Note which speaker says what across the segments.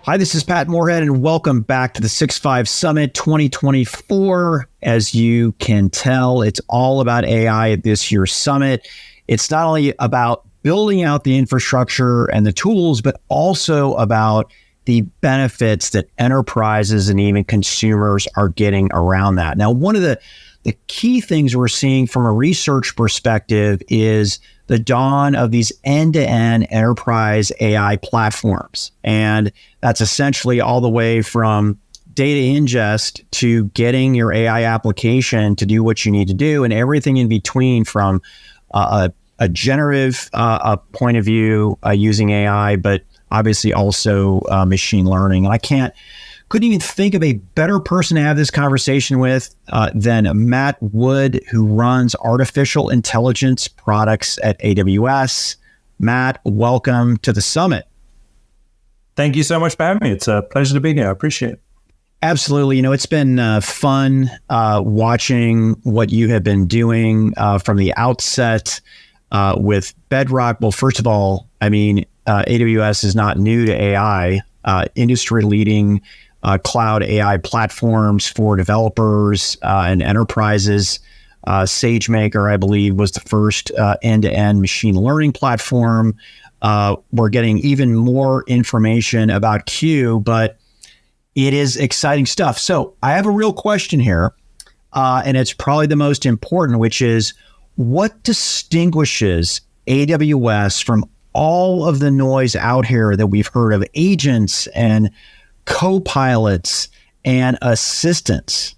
Speaker 1: Hi, this is Pat Moorhead, and welcome back to the 6.5 Summit 2024. As you can tell, it's all about AI at this year's summit. It's not only about building out the infrastructure and the tools, but also about the benefits that enterprises and even consumers are getting around that. Now, one of the key things we're seeing from a research perspective is the dawn of these end-to-end enterprise AI platforms. And that's essentially all the way from data ingest to getting your AI application to do what you need to do, and everything in between, from a generative point of view using AI, but obviously also machine learning. And couldn't even think of a better person to have this conversation with than Matt Wood, who runs artificial intelligence products at AWS. Matt, welcome to the summit.
Speaker 2: Thank you so much for having me. It's a pleasure to be here. I appreciate it.
Speaker 1: Absolutely. You know, it's been fun watching what you have been doing from the outset with Bedrock. Well, first of all, I mean, AWS is not new to AI, industry-leading cloud AI platforms for developers and enterprises. SageMaker, I believe, was the first end-to-end machine learning platform. We're getting even more information about Q, but it is exciting stuff. So I have a real question here, and it's probably the most important, which is, what distinguishes AWS from all of the noise out here that we've heard of agents and co-pilots and assistants?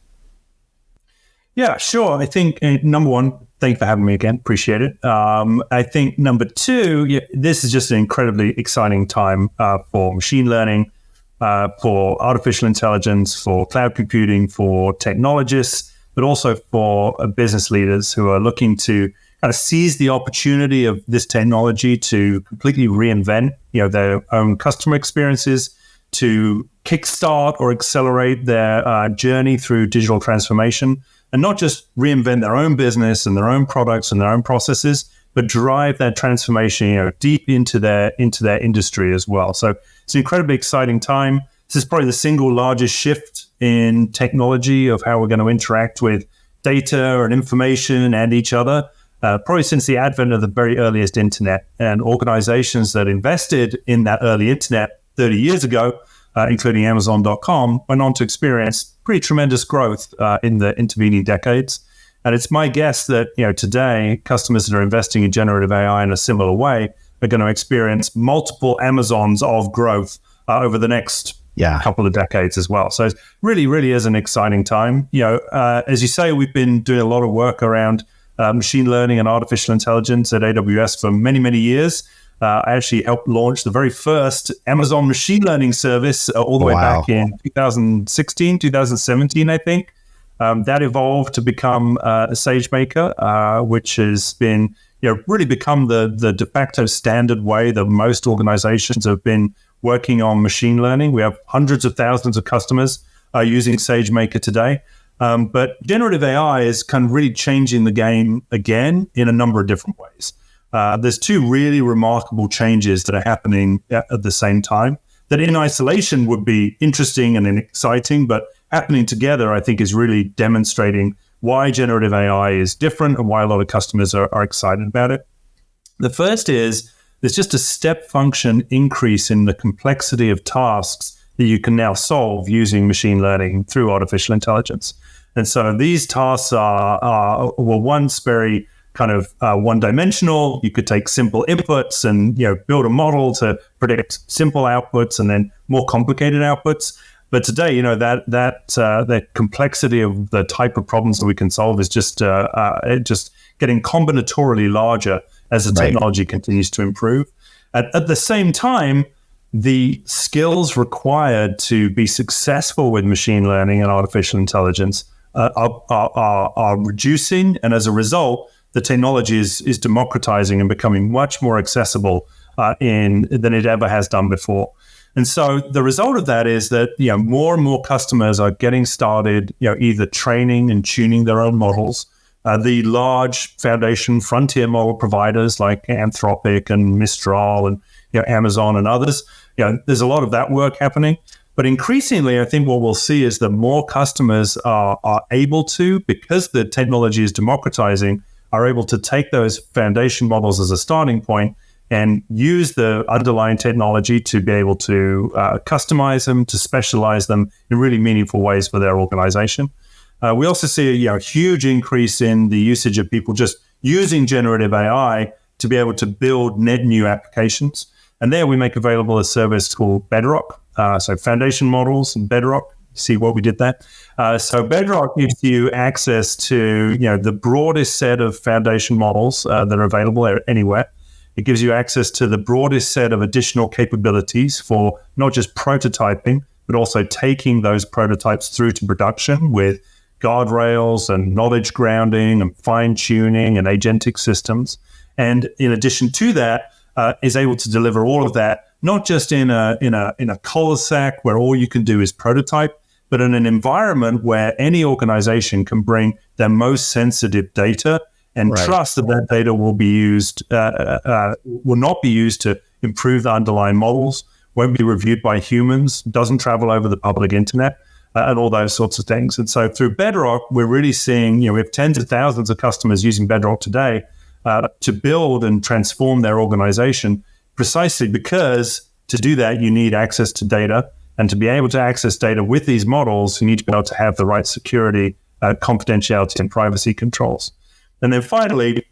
Speaker 2: Yeah, sure. I think number one, thank you for having me again. Appreciate it. I think number two, this is just an incredibly exciting time for machine learning, for artificial intelligence, for cloud computing, for technologists, but also for business leaders who are looking to kind of seize the opportunity of this technology to completely reinvent, their own customer experiences, to kickstart or accelerate their journey through digital transformation, and not just reinvent their own business and their own products and their own processes, but drive that transformation, deep into their industry as well. So it's an incredibly exciting time. This is probably the single largest shift in technology of how we're going to interact with data and information and each other, probably since the advent of the very earliest internet. And organizations that invested in that early internet 30 years ago, including Amazon.com, went on to experience pretty tremendous growth in the intervening decades. And it's my guess that today, customers that are investing in generative AI in a similar way are going to experience multiple Amazons of growth over the next couple of decades as well. So it really, really is an exciting time. As you say, we've been doing a lot of work around machine learning and artificial intelligence at AWS for many, many years. I actually helped launch the very first Amazon machine learning service all the way back in 2016, 2017, I think. That evolved to become SageMaker, which has been, really become the de facto standard way that most organizations have been working on machine learning. We have hundreds of thousands of customers using SageMaker today. But generative AI is kind of really changing the game again in a number of different ways. There's two really remarkable changes that are happening at the same time that in isolation would be interesting and exciting, but happening together, I think, is really demonstrating why generative AI is different and why a lot of customers are excited about it. The first is there's just a step function increase in the complexity of tasks that you can now solve using machine learning through artificial intelligence. And so these tasks were once very kind of one-dimensional. You could take simple inputs and build a model to predict simple outputs and then more complicated outputs. But today, that complexity of the type of problems that we can solve is just getting combinatorially larger as the technology continues to improve. At the same time, the skills required to be successful with machine learning and artificial intelligence are reducing, and as a result, the technology is democratizing and becoming much more accessible than it ever has done before. And so the result of that is that more and more customers are getting started, either training and tuning their own models. The large foundation frontier model providers like Anthropic and Mistral and Amazon and others, there's a lot of that work happening. But increasingly, I think what we'll see is that more customers are able to, because the technology is democratizing, are able to take those foundation models as a starting point and use the underlying technology to be able to customize them, to specialize them in really meaningful ways for their organization. We also see a huge increase in the usage of people just using generative AI to be able to build net new applications. And there we make available a service called Bedrock. So foundation models and Bedrock. See what we did there? So Bedrock gives you access to the broadest set of foundation models that are available anywhere. It gives you access to the broadest set of additional capabilities for not just prototyping, but also taking those prototypes through to production with guardrails and knowledge grounding and fine-tuning and agentic systems. And in addition to that, is able to deliver all of that, not just in a cul-de-sac where all you can do is prototype, but in an environment where any organization can bring their most sensitive data and trust that that data will be used, will not be used to improve the underlying models, won't be reviewed by humans, doesn't travel over the public internet, and all those sorts of things. And so through Bedrock, we're really seeing, we have tens of thousands of customers using Bedrock today to build and transform their organization, precisely because to do that, you need access to data. And to be able to access data with these models, you need to be able to have the right security, confidentiality, and privacy controls. And then finally,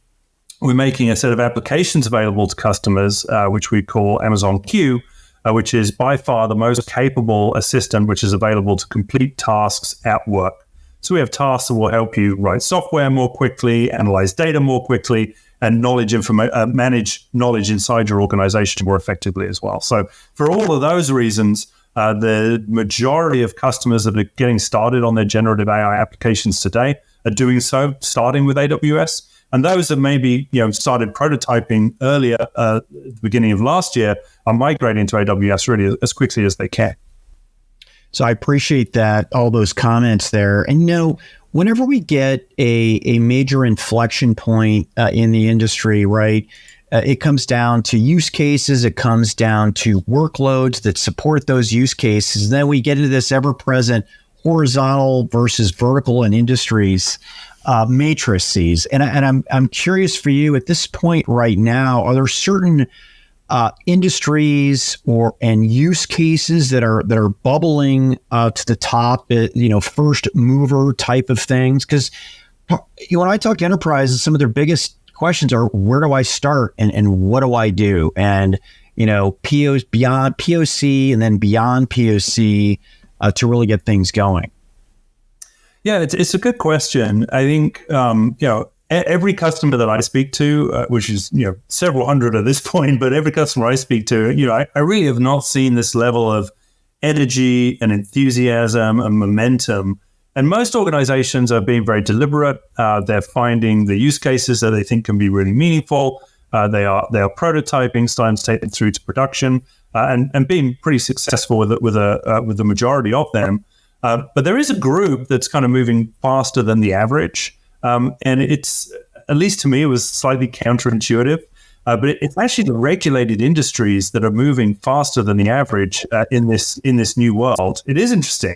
Speaker 2: we're making a set of applications available to customers, which we call Amazon Q, which is by far the most capable assistant which is available to complete tasks at work. So we have tasks that will help you write software more quickly, analyze data more quickly, and manage knowledge inside your organization more effectively as well. So for all of those reasons, the majority of customers that are getting started on their generative AI applications today are doing so starting with AWS. And those that maybe started prototyping earlier at the beginning of last year are migrating to AWS really as quickly as they can.
Speaker 1: So I appreciate that, all those comments there. And whenever we get a major inflection point in the industry, right, it comes down to use cases. It comes down to workloads that support those use cases. And then we get into this ever-present horizontal versus vertical in industries matrices. And I'm curious for you at this point right now, are there certain industries and use cases that are bubbling to the top, first mover type of things? Because when I talk to enterprises, some of their biggest questions are, where do I start and what do I do? And POs beyond POC and then beyond POC to really get things going.
Speaker 2: Yeah, it's a good question. I think every customer that I speak to, which is several hundred at this point, but every customer I speak to, I really have not seen this level of energy and enthusiasm and momentum. And most organizations are being very deliberate. They're finding the use cases that they think can be really meaningful. They are prototyping, starting to take them through to production, and being pretty successful with the majority of them. But there is a group that's kind of moving faster than the average. And it's, at least to me, it was slightly counterintuitive. But it's actually the regulated industries that are moving faster than the average in this new world. It is interesting.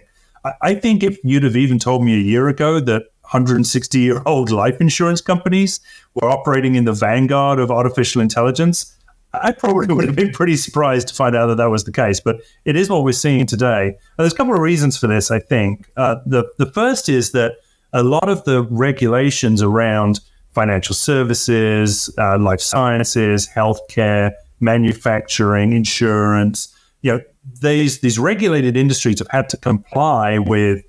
Speaker 2: I think if you'd have even told me a year ago that 160-year-old life insurance companies were operating in the vanguard of artificial intelligence, I probably would have been pretty surprised to find out that was the case. But it is what we're seeing today. And there's a couple of reasons for this, I think. The first is that a lot of the regulations around financial services, life sciences, healthcare, manufacturing, insurance, these regulated industries have had to comply with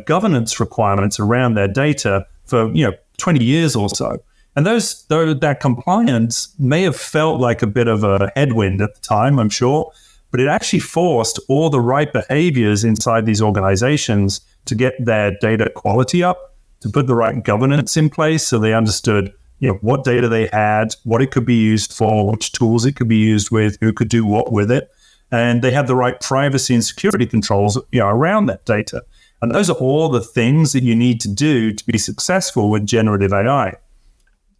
Speaker 2: governance requirements around their data for 20 years or so. And that compliance may have felt like a bit of a headwind at the time, I'm sure, but it actually forced all the right behaviors inside these organizations to get their data quality up, to put the right governance in place so they understood what data they had, what it could be used for, which tools it could be used with, who could do what with it. And they had the right privacy and security controls around that data. And those are all the things that you need to do to be successful with generative AI.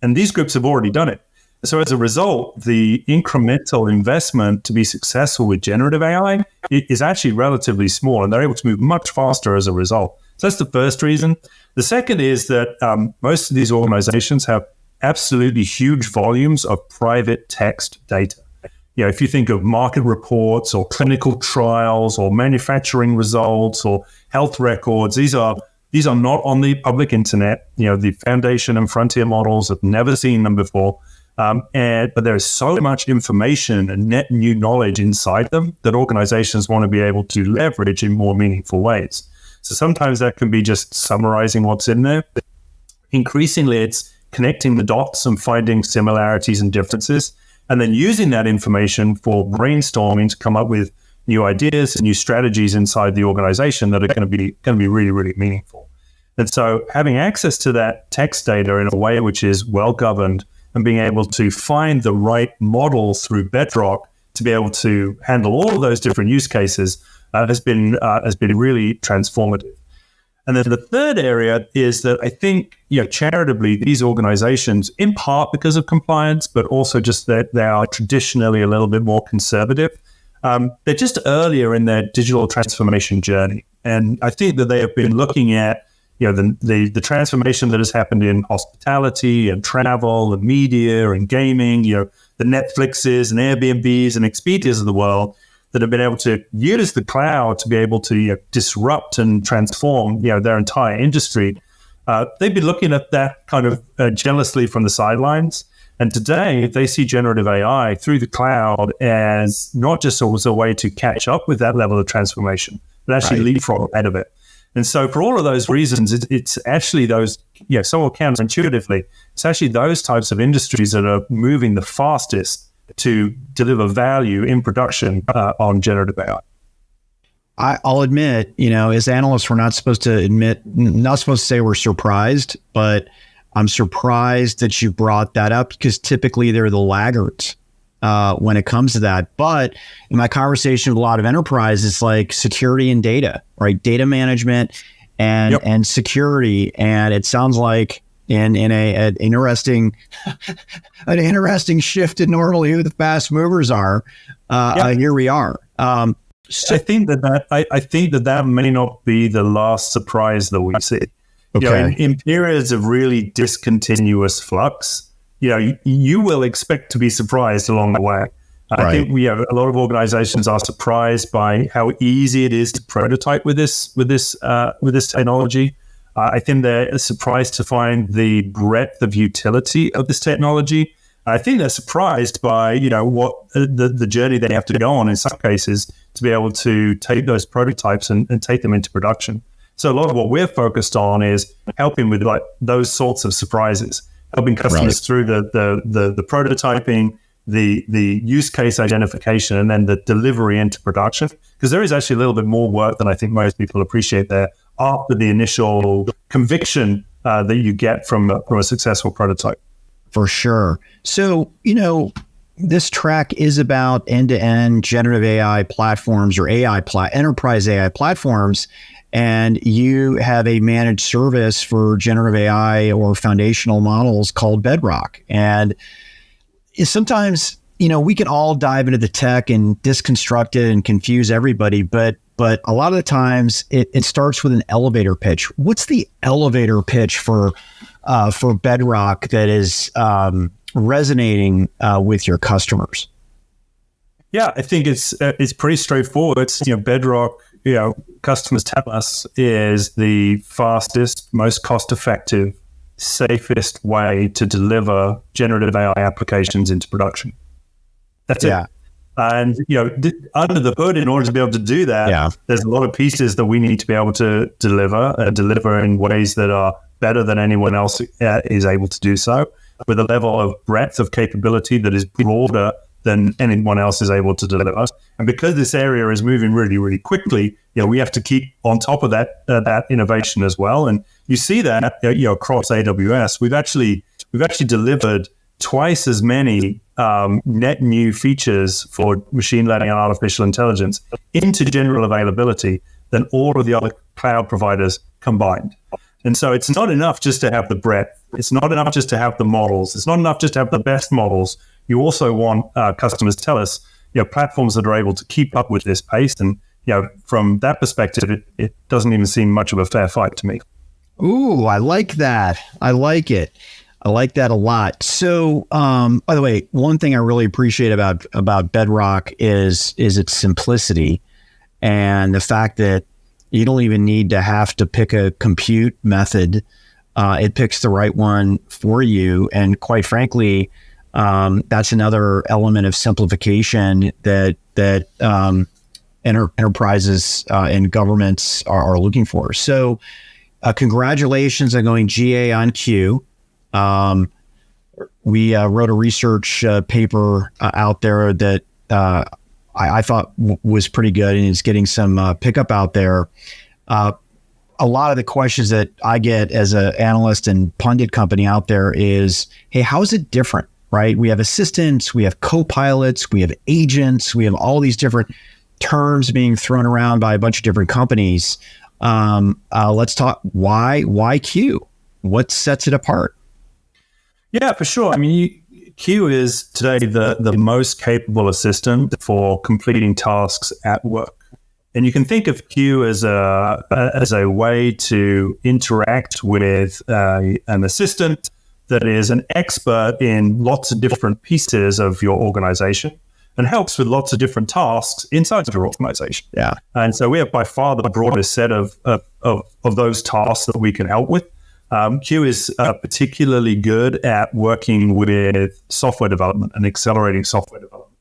Speaker 2: And these groups have already done it. So as a result, the incremental investment to be successful with generative AI is actually relatively small, and they're able to move much faster as a result. So that's the first reason. The second is that most of these organizations have absolutely huge volumes of private text data. If you think of market reports or clinical trials or manufacturing results or health records, these are not on the public internet. The foundation and frontier models have never seen them before. But there is so much information and net new knowledge inside them that organizations want to be able to leverage in more meaningful ways. So sometimes that can be just summarizing what's in there. Increasingly, it's connecting the dots and finding similarities and differences, and then using that information for brainstorming to come up with new ideas and new strategies inside the organization that are going to be really, really meaningful. And so having access to that text data in a way which is well governed and being able to find the right model through Bedrock to be able to handle all of those different use cases has been really transformative. And then the third area is that I think, charitably, these organizations, in part because of compliance, but also just that they are traditionally a little bit more conservative, they're just earlier in their digital transformation journey. And I think that they have been looking at the transformation that has happened in hospitality and travel and media and gaming, the Netflixes and Airbnbs and Expedias of the world that have been able to use the cloud to be able to disrupt and transform their entire industry. They've been looking at that kind of jealously from the sidelines. And today they see generative AI through the cloud as not just as a way to catch up with that level of transformation, but actually leapfrog ahead of it. And so for all of those reasons, it's actually those, somewhat counterintuitively, it's actually those types of industries that are moving the fastest to deliver value in production on generative AI.
Speaker 1: I'll admit, as analysts, we're not supposed to say we're surprised, but I'm surprised that you brought that up because typically they're the laggards when it comes to that. But in my conversation with a lot of enterprises, like security and data, right? Data management and security. And it sounds like in an interesting shift in normally who the fast movers are. Here we are.
Speaker 2: So I think that may not be the last surprise that we see.
Speaker 1: Okay.
Speaker 2: In periods of really discontinuous flux, you will expect to be surprised along the way. I think a lot of organizations are surprised by how easy it is to prototype with this technology. I think they're surprised to find the breadth of utility of this technology. I think they're surprised by what the journey they have to go on in some cases to be able to take those prototypes and take them into production. So a lot of what we're focused on is helping with those sorts of surprises, helping customers through the prototyping, the use case identification, and then the delivery into production. Because there is actually a little bit more work than I think most people appreciate there after the initial conviction that you get from a successful prototype.
Speaker 1: For sure. So, this track is about end-to-end generative AI platforms or enterprise AI platforms. And you have a managed service for generative AI or foundational models called Bedrock. And sometimes, we can all dive into the tech and disconstruct it and confuse everybody. But a lot of the times it starts with an elevator pitch. What's the elevator pitch for Bedrock that is resonating with your customers?
Speaker 2: Yeah, I think it's pretty straightforward. It's Bedrock. Customers tell us is the fastest, most cost-effective, safest way to deliver generative AI applications into production. That's it. And under the hood, in order to be able to do that, there's a lot of pieces that we need to be able to deliver in ways that are better than anyone else is able to do so, with a level of breadth of capability that is broader than anyone else is able to deliver. And because this area is moving really, really quickly, we have to keep on top of that innovation as well. And you see that across AWS, we've actually delivered twice as many net new features for machine learning and artificial intelligence into general availability than all of the other cloud providers combined. And so it's not enough just to have the breadth. It's not enough just to have the models. It's not enough just to have the best models. You also want customers to tell us, platforms that are able to keep up with this pace. And, from that perspective, it doesn't even seem much of a fair fight to me.
Speaker 1: Ooh, I like that. I like it. I like that a lot. So, by the way, one thing I really appreciate about Bedrock is its simplicity and the fact that you don't even need to have to pick a compute method. It picks the right one for you. And quite frankly, that's another element of simplification that enterprises and governments are looking for. So, congratulations on going GA on Q. We wrote a research paper out there that I thought was pretty good, and it's getting some pickup out there. A lot of the questions that I get as an analyst and pundit company out there is, hey, how is it different, right? We have assistants, we have co-pilots, we have agents, we have all these different terms being thrown around by a bunch of different companies. Let's talk why Q? What sets it apart?
Speaker 2: Yeah, for sure. I mean, Q is today the most capable assistant for completing tasks at work. And you can think of Q as a way to interact with an assistant that is an expert in lots of different pieces of your organization and helps with lots of different tasks inside of your organization.
Speaker 1: Yeah.
Speaker 2: And so we have by far the broadest set of those tasks that we can help with. Q is particularly good at working with software development and accelerating software development.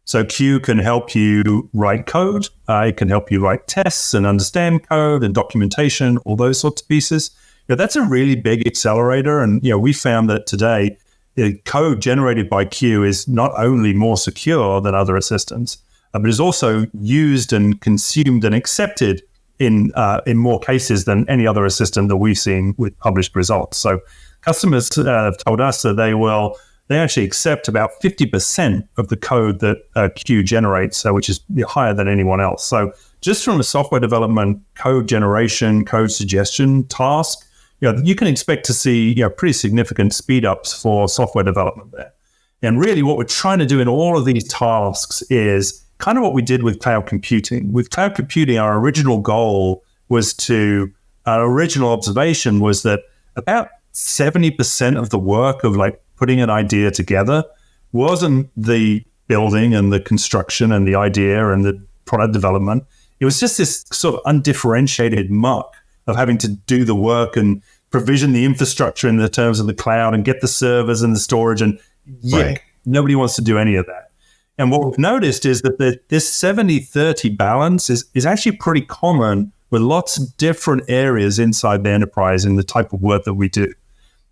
Speaker 2: So Q can help you write code. It can help you write tests and understand code and documentation, all those sorts of pieces. That's a really big accelerator. And we found that today, the code generated by Q is not only more secure than other assistants, but is also used and consumed and accepted in more cases than any other assistant that we've seen with published results. So customers have told us that they actually accept about 50% of the code that Q generates, which is higher than anyone else. So just from a software development, code generation, code suggestion task, you can expect to see pretty significant speed ups for software development there. And really what we're trying to do in all of these tasks is kind of what we did with cloud computing. With cloud computing, our original observation was that about 70% of the work of putting an idea together wasn't the building and the construction and the idea and the product development. It was just this sort of undifferentiated muck of having to do the work and provision the infrastructure in the terms of the cloud and get the servers and the storage. And
Speaker 1: Right.
Speaker 2: Nobody wants to do any of that. And what we've noticed is that this 70-30 balance is actually pretty common with lots of different areas inside the enterprise in the type of work that we do.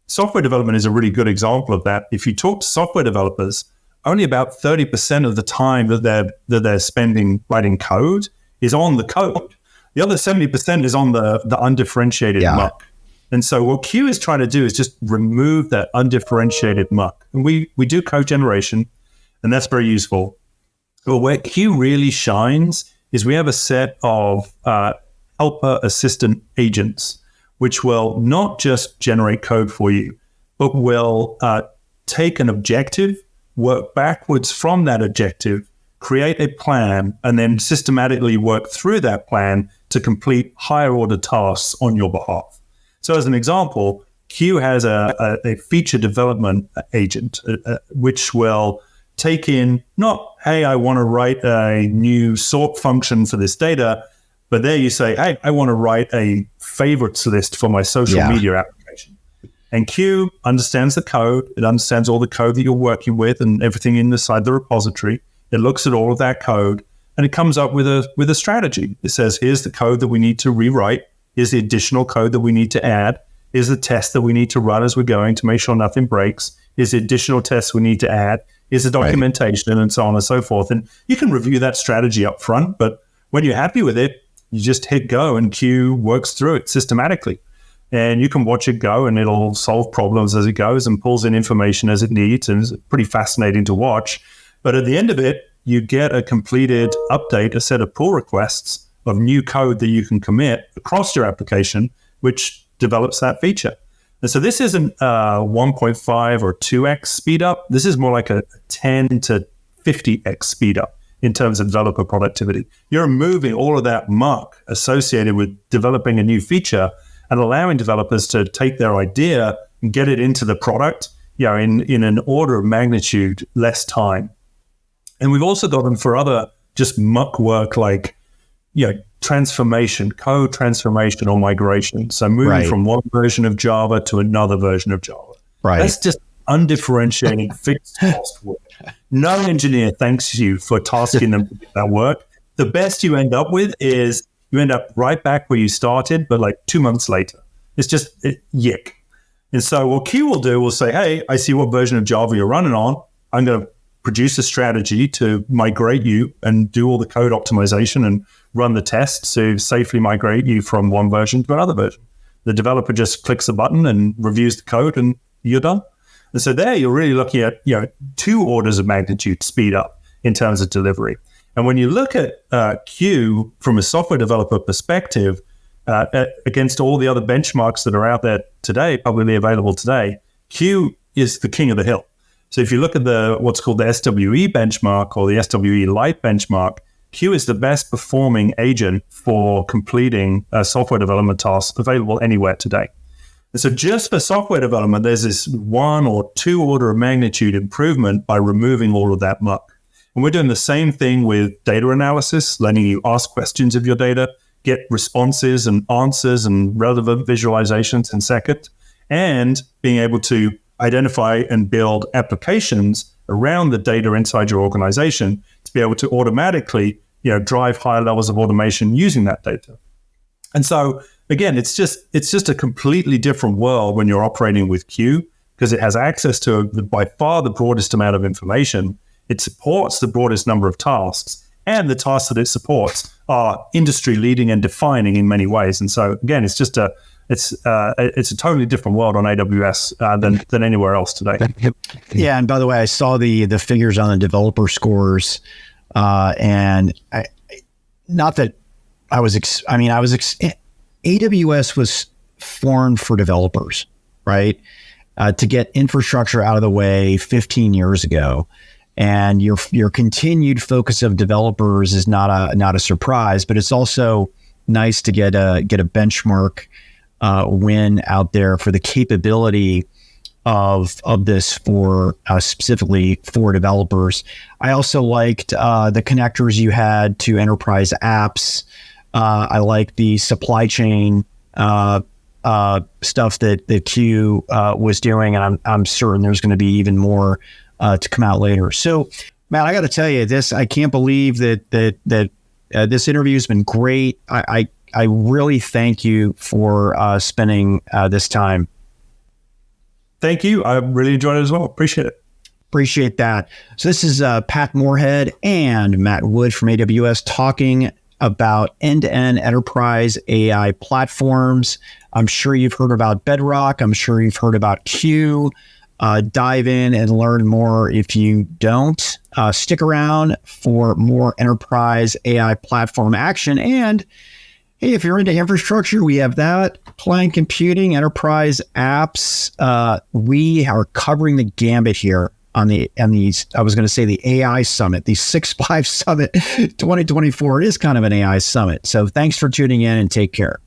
Speaker 2: Software development is a really good example of that. If you talk to software developers, only about 30% of the time that they're spending writing code is on the code. The other 70% is on the undifferentiated muck. And so what Q is trying to do is just remove that undifferentiated muck. And we do code generation, and that's very useful. But where Q really shines is we have a set of helper assistant agents, which will not just generate code for you, but will take an objective, work backwards from that objective, create a plan, and then systematically work through that plan to complete higher order tasks on your behalf. So as an example, Q has a feature development agent, which will take in not, hey, I want to write a new sort function for this data, but there you say, hey, I want to write a favorites list for my social media application. And Q understands the code. It understands all the code that you're working with and everything inside the repository. It looks at all of that code and it comes up with a strategy. It says, here's the code that we need to rewrite. Here's the additional code that we need to add. Here's the test that we need to run as we're going to make sure nothing breaks. Here's the additional tests we need to add. Here's the documentation and so on and so forth. And you can review that strategy up front, but when you're happy with it, you just hit go and Q works through it systematically. And you can watch it go and it'll solve problems as it goes and pulls in information as it needs. And it's pretty fascinating to watch. But at the end of it, you get a completed update, a set of pull requests of new code that you can commit across your application, which develops that feature. And so this isn't 1.5 or 2x speed up. This is more like a 10 to 50x speed up in terms of developer productivity. You're removing all of that muck associated with developing a new feature and allowing developers to take their idea and get it into the product, in an order of magnitude less time. And we've also got them for other just muck work like, transformation, code transformation or migration. So moving from one version of Java to another version of Java.
Speaker 1: Right.
Speaker 2: That's just undifferentiating fixed cost work. No engineer thanks you for tasking them to do that work. The best you end up with is you end up right back where you started, but like 2 months later. It's just yick. And so what Q will do will say, hey, I see what version of Java you're running on. I'm going to produce a strategy to migrate you and do all the code optimization and run the tests to safely migrate you from one version to another version. The developer just clicks a button and reviews the code and you're done. And so there you're really looking at 2 orders of magnitude speed up in terms of delivery. And when you look at Q from a software developer perspective, against all the other benchmarks that are out there today, publicly available today, Q is the king of the hill. So if you look at what's called the SWE benchmark or the SWE Lite benchmark, Q is the best performing agent for completing software development tasks available anywhere today. And so just for software development, there's this 1 or 2 order of magnitude improvement by removing all of that muck. And we're doing the same thing with data analysis, letting you ask questions of your data, get responses and answers and relevant visualizations in seconds, and being able to identify and build applications around the data inside your organization to be able to automatically, drive higher levels of automation using that data. And so again, it's just a completely different world when you're operating with Q because it has access to by far the broadest amount of information. It supports the broadest number of tasks, and the tasks that it supports are industry leading and defining in many ways. And so again, it's just it's a totally different world on AWS than anywhere else today.
Speaker 1: Yeah, and by the way, I saw the figures on the developer scores, and AWS was formed for developers, right? To get infrastructure out of the way 15 years ago, and your continued focus of developers is not a surprise, but it's also nice to get a benchmark win out there for the capability of this for specifically for developers. I also liked the connectors you had to enterprise apps. I like the supply chain stuff that Q was doing, and I'm certain there's going to be even more to come out later. So, Matt, I got to tell you this. I can't believe that this interview has been great. I really thank you for spending this time.
Speaker 2: Thank you. I really enjoyed it as well. Appreciate it.
Speaker 1: Appreciate that. So this is Pat Moorhead and Matt Wood from AWS talking about end-to-end enterprise AI platforms. I'm sure you've heard about Bedrock. I'm sure you've heard about Q. Dive in and learn more if you don't. Stick around for more enterprise AI platform action. And hey, if you're into infrastructure, we have that. Client computing, enterprise apps. We are covering the gambit here on these, I was going to say the AI Summit, the 6.5 Summit 2024. It is kind of an AI Summit. So thanks for tuning in and take care.